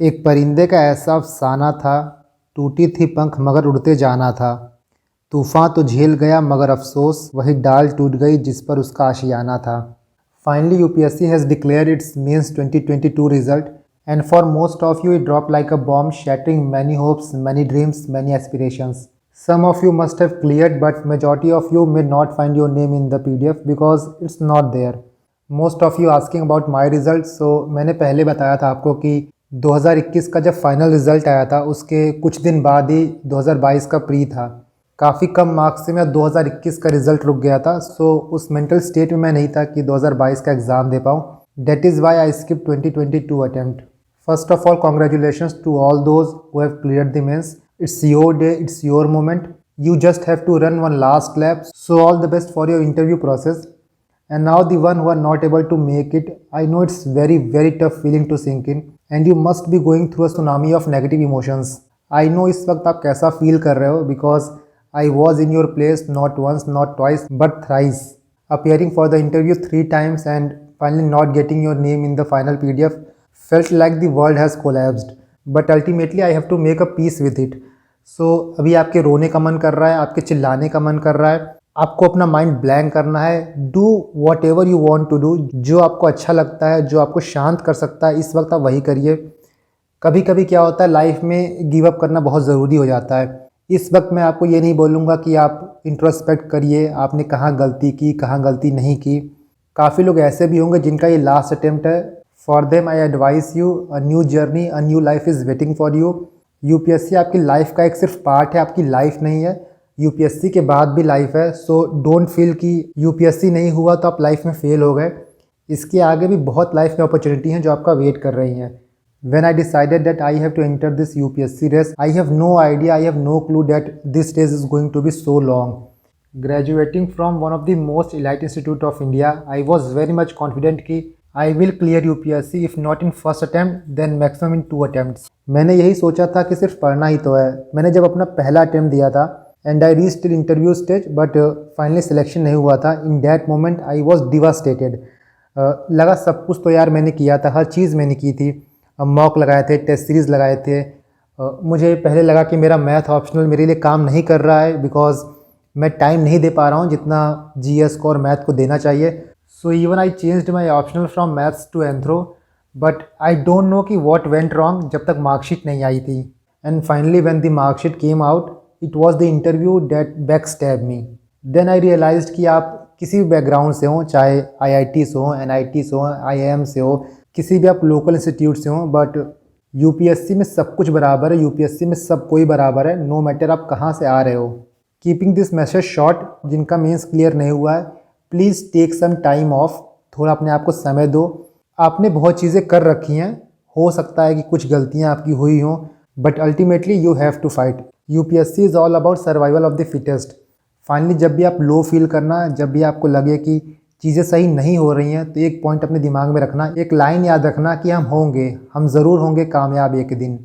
एक परिंदे का ऐसा अफसाना था, टूटी थी पंख मगर उड़ते जाना था। तूफान तो झेल गया मगर अफसोस वही डाल टूट गई जिस पर उसका आशियाना था। Finally UPSC has declared its mains 2022 result, and for most of you it dropped like a bomb, shattering many hopes, many dreams, many aspirations. Some of you must have cleared, but majority of you may not find your name in the PDF because it's not there. Most of you asking about my results, so मैंने पहले बताया था आपको कि 2021 का जब final result आया था उसके कुछ दिन बाद ही 2022 का प्री था। काफ़ी कम मार्क्स से मैं 2021 का रिजल्ट रुक गया था, सो उस मेंटल स्टेट में मैं नहीं था कि 2022 का एग्ज़ाम दे पाऊँ। That is why I skip 2022 attempt. First of all congratulations to all those who have cleared the mains. It's your day, it's your moment. You just have to run one last lap. So all the best for your interview process. And now the one who are not able to make it, I know it's very tough feeling to sink in, and you must be going through a tsunami of negative emotions. I know इस वक्त आप कैसा feel कर रहे हो, because I was in your place not once, not twice, but thrice. Appearing for the interview 3 times and finally not getting your name in the final PDF felt like the world has collapsed. But ultimately I have to make a peace with it. सो अभी आपके रोने का मन कर रहा है, आपके चिल्लाने का मन कर रहा है, आपको अपना माइंड ब्लैंक करना है। Do whatever you want to do. जो आपको अच्छा लगता है, जो आपको शांत कर सकता है, इस वक्त आप वही करिए। कभी कभी क्या होता है लाइफ में, गिव अप करना बहुत ज़रूरी हो जाता है। इस वक्त मैं आपको ये नहीं बोलूँगा कि आप इंट्रोस्पेक्ट करिए, आपने कहाँ गलती की, कहाँ गलती नहीं की। काफ़ी लोग ऐसे भी होंगे जिनका ये लास्ट अटेम्प्ट है। For them I advice you, a new journey, a new life is waiting for you. UPSC आपकी लाइफ का एक सिर्फ पार्ट है, आपकी लाइफ नहीं है। यूपीएससी के बाद भी लाइफ है। सो डोंट फील कि यूपीएससी नहीं हुआ तो आप लाइफ में फेल हो गए। इसके आगे भी बहुत लाइफ में अपॉर्चुनिटी हैं जो आपका वेट कर रही हैं। When I decided that I have to enter this UPSC race, I have no idea, I have no clue that this race is going to be so long. Graduating from one of the most elite institute of India, I was very much confident कि I will clear UPSC if not in first attempt, then maximum in 2 attempts. मैंने यही सोचा था कि सिर्फ पढ़ना ही तो है। मैंने जब अपना पहला अटैम्प्ट दिया था and I reached interview stage, but finally selection नहीं हुआ था। In that moment I was devastated. लगा सब कुछ तो यार मैंने किया था, हर चीज़ मैंने की थी। मॉक लगाए थे, टेस्ट सीरीज़ लगाए थे। मुझे पहले लगा कि मेरा मैथ ऑप्शनल मेरे लिए काम नहीं कर रहा है, बिकॉज मैं टाइम नहीं दे पा रहा हूँ जितना जीएस को और मैथ को देना चाहिए। So even I changed my optional from maths to anthro, but I don't know कि वॉट वेंट रॉन्ग जब तक मार्कशीट नहीं आई थी। And finally when the marksheet came out, it was the interview that backstab me. Then I realized कि आप किसी भी बैकग्राउंड से हों, चाहे आईआईटी से हों, एनआईटी से हों, आईआईएम से हो, किसी भी आप लोकल इंस्टीट्यूट से हों, बट यूपीएससी में सब कुछ बराबर है। यूपीएससी में सब कोई बराबर है, नो मैटर आप कहाँ से आ रहे हो। कीपिंग दिस मैसेज शॉर्ट, जिनका मेंस क्लियर नहीं हुआ है, please take some time off. थोड़ा अपने आप को समय दो। आपने बहुत चीज़ें कर रखी हैं, हो सकता है कि कुछ गलतियाँ आपकी हुई हों, but ultimately you have to fight. UPSC is all about survival of the fittest. Finally जब भी आप लो फील करना, जब भी आपको लगे कि चीज़ें सही नहीं हो रही हैं, तो एक पॉइंट अपने दिमाग में रखना, एक लाइन याद रखना कि हम ज़रूर होंगे कामयाब एक दिन।